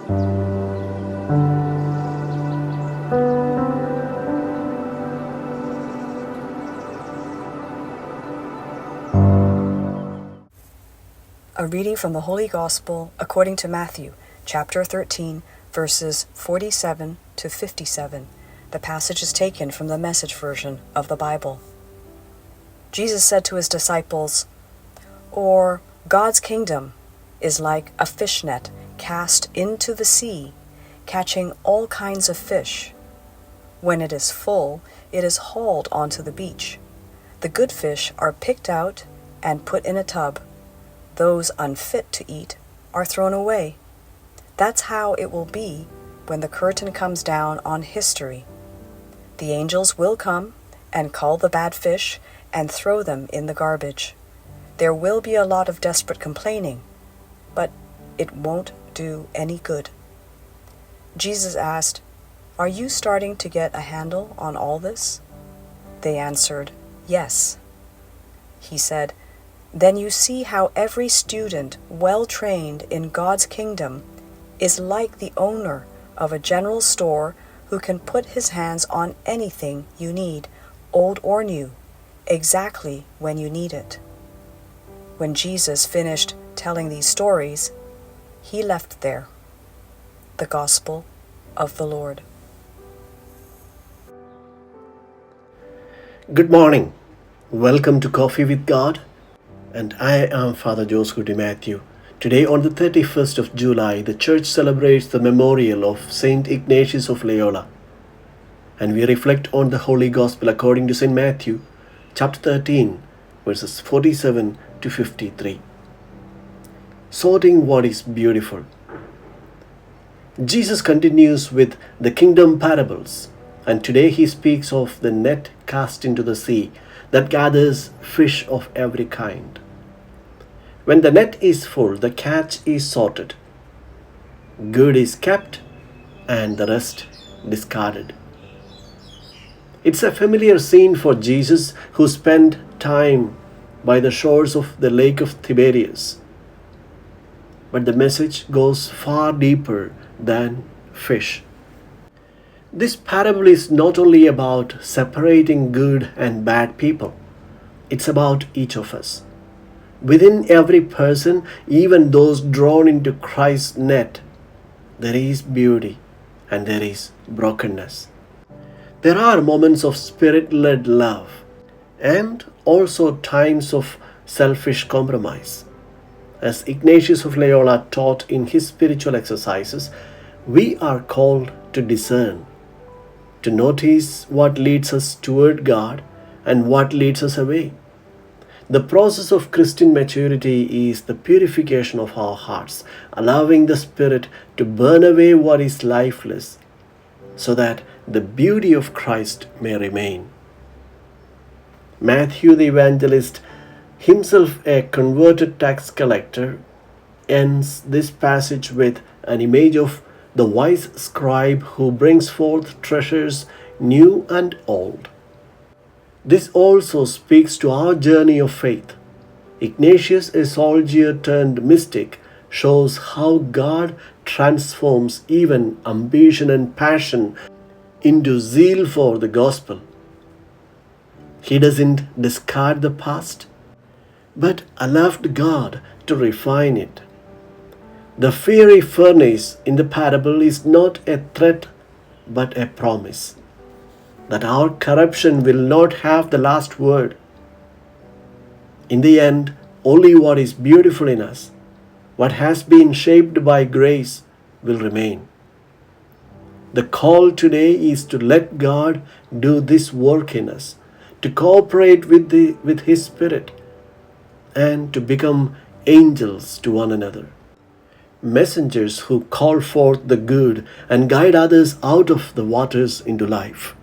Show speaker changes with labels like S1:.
S1: A reading from the Holy Gospel according to Matthew, chapter 13, verses 47 to 57. The passage is taken from the Message version of the Bible. Jesus said to his disciples, "Or God's kingdom is like a fish net cast into the sea, catching all kinds of fish. When it is full, it is hauled onto the beach. The good fish are picked out and put in a tub. Those unfit to eat are thrown away. That's how it will be when the curtain comes down on history. The angels will come and cull the bad fish and throw them in the garbage. There will be a lot of desperate complaining, but it won't do any good." Jesus asked, "Are you starting to get a handle on all this?" They answered, "Yes." He said, "Then you see how every student well trained in God's kingdom is like the owner of a general store who can put his hands on anything you need, old or new, exactly when you need it." When Jesus finished telling these stories, he left there. The Gospel of the Lord.
S2: Good morning. Welcome to Coffee with God. And I am Father Joseph Matthew. Today on the 31st of July, the Church celebrates the memorial of Saint Ignatius of Loyola. And we reflect on the Holy Gospel according to St. Matthew, chapter 13, verses 47 to 53. Sorting what is beautiful. Jesus continues with the kingdom parables, and today he speaks of the net cast into the sea that gathers fish of every kind. When the net is full, the catch is sorted. Good is kept and the rest discarded. It's a familiar scene for Jesus, who spent time by the shores of the Lake of Tiberias. But the message goes far deeper than fish. This parable is not only about separating good and bad people. It's about each of us. Within every person, even those drawn into Christ's net, there is beauty and there is brokenness. There are moments of spirit-led love and also times of selfish compromise. As Ignatius of Loyola taught in his spiritual exercises, we are called to discern, to notice what leads us toward God and what leads us away. The process of Christian maturity is the purification of our hearts, allowing the Spirit to burn away what is lifeless, so that the beauty of Christ may remain. Matthew the evangelist, himself a converted tax collector, ends this passage with an image of the wise scribe who brings forth treasures new and old. This also speaks to our journey of faith. Ignatius, a soldier turned mystic, shows how God transforms even ambition and passion into zeal for the gospel. He doesn't discard the past, but allowed God to refine it. The fiery furnace in the parable is not a threat but a promise that our corruption will not have the last word. In the end, only what is beautiful in us, what has been shaped by grace, will remain. The call today is to let God do this work in us, to cooperate with His Spirit, and to become angels to one another. Messengers who call forth the good and guide others out of the waters into life.